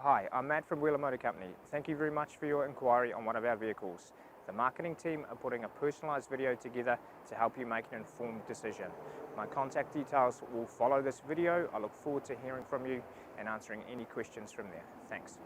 Hi, I'm Matt from Wheeler Motor Company. Thank you very much for your inquiry on one of our vehicles. The marketing team are putting a personalised video together to help you make an informed decision. My contact details will follow this video. I look forward to hearing from you and answering any questions from there. Thanks.